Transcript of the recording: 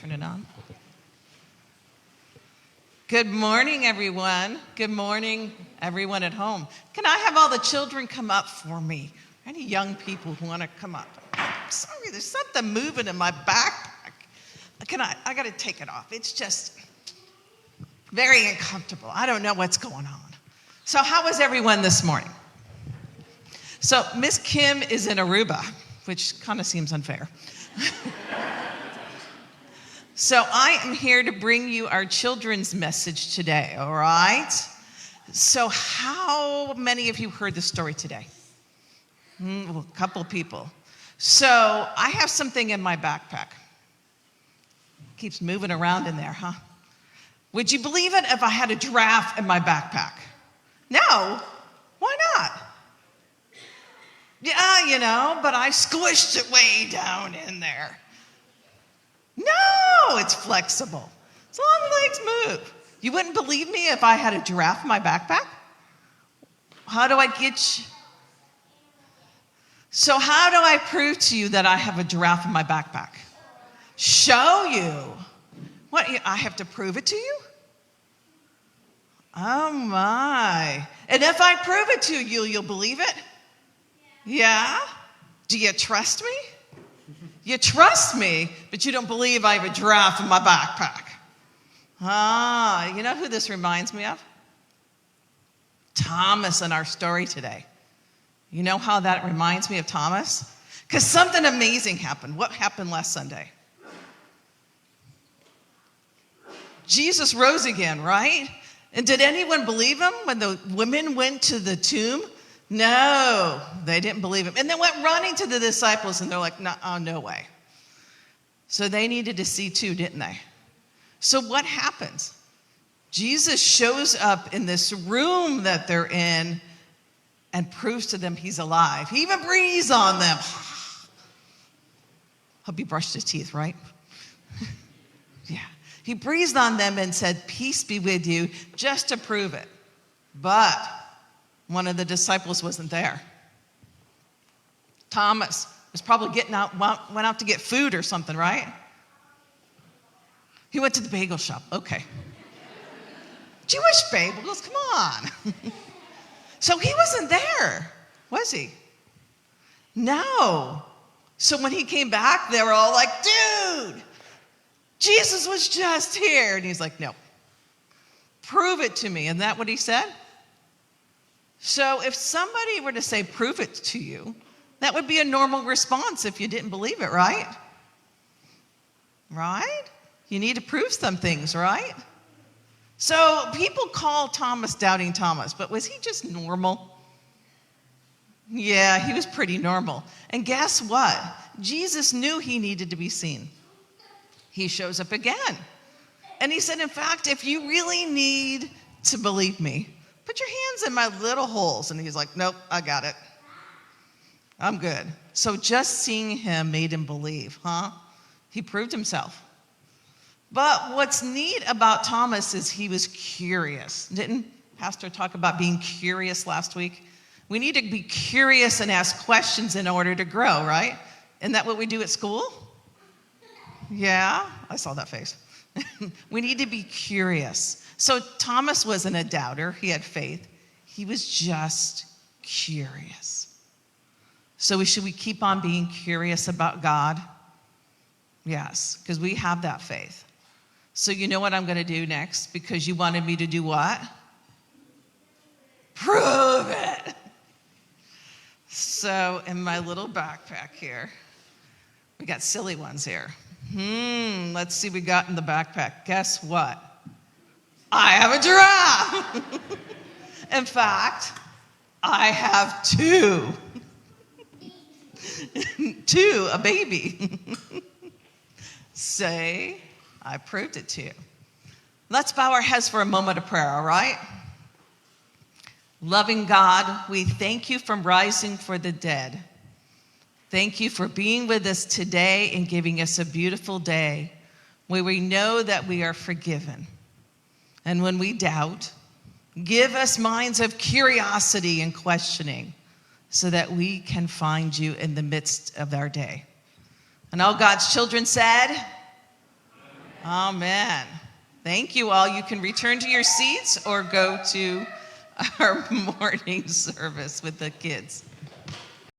turn it on. Good morning, everyone. Good morning, everyone at home. Can I have all the children come up for me? Any young people who want to come up? Sorry, there's something moving in my backpack. I got to take it off. It's just very uncomfortable. I don't know what's going on. So how was everyone this morning? So Miss Kim is in Aruba, which kind of seems unfair. So I am here to bring you our children's message today, all right? So how many of you heard the story today? Well, a couple people. So I have something in my backpack. Keeps moving around in there, huh? Would you believe it if I had a giraffe in my backpack? No, why not? Yeah, but I squished it way down in there. No, it's flexible. Its long legs move. You wouldn't believe me if I had a giraffe in my backpack? How do I prove to you that I have a giraffe in my backpack? Show you. What, I have to prove it to you? Oh my. And if I prove it to you, you'll believe it? Yeah? Do you trust me? You trust me, but you don't believe I have a giraffe in my backpack. You know who this reminds me of? Thomas in our story today. You know how that reminds me of Thomas? Because something amazing happened. What happened last Sunday? Jesus rose again, right? And did anyone believe him when the women went to the tomb? No, they didn't believe him. And they went running to the disciples, and they're like, no way. So they needed to see too, didn't they? So what happens? Jesus shows up in this room that they're in and proves to them he's alive. He even breathes on them. Hope he brushed his teeth, right? Yeah. He breathed on them and said, "Peace be with you," just to prove it. But one of the disciples wasn't there. Thomas was probably went out to get food or something, right? He went to the bagel shop. Okay. Jewish bagels, come on. So he wasn't there, was he? No. So when he came back, they were all like, "Dude, Jesus was just here." And he's like, "No. Prove it to me." Isn't that what he said? So if somebody were to say, "Prove it to you," that would be a normal response if you didn't believe it, right? Right? You need to prove some things, right? So people call Thomas Doubting Thomas, but was he just normal? Yeah, he was pretty normal. And guess what? Jesus knew he needed to be seen. He shows up again. And he said, "In fact, if you really need to believe me, put your hands in my little holes." And he's like, "Nope, I got it. I'm good." So just seeing him made him believe, huh? He proved himself. But what's neat about Thomas is he was curious. Didn't Pastor talk about being curious last week? We need to be curious and ask questions in order to grow, right? Isn't that what we do at school? Yeah, I saw that face. We need to be curious. So Thomas wasn't a doubter. He had faith. He was just curious. So should we keep on being curious about God? Yes, because we have that faith. So you know what I'm going to do next? Because you wanted me to do what? Prove it. So in my little backpack here, we got silly ones here. Let's see what we got in the backpack. Guess what? I have a giraffe. In fact, I have two. A baby. Say, I proved it to you. Let's bow our heads for a moment of prayer, all right? Loving God, we thank you for rising for the dead. Thank you for being with us today and giving us a beautiful day where we know that we are forgiven. And when we doubt, give us minds of curiosity and questioning so that we can find you in the midst of our day. And all God's children said, Amen. Thank you all. You can return to your seats or go to our morning service with the kids.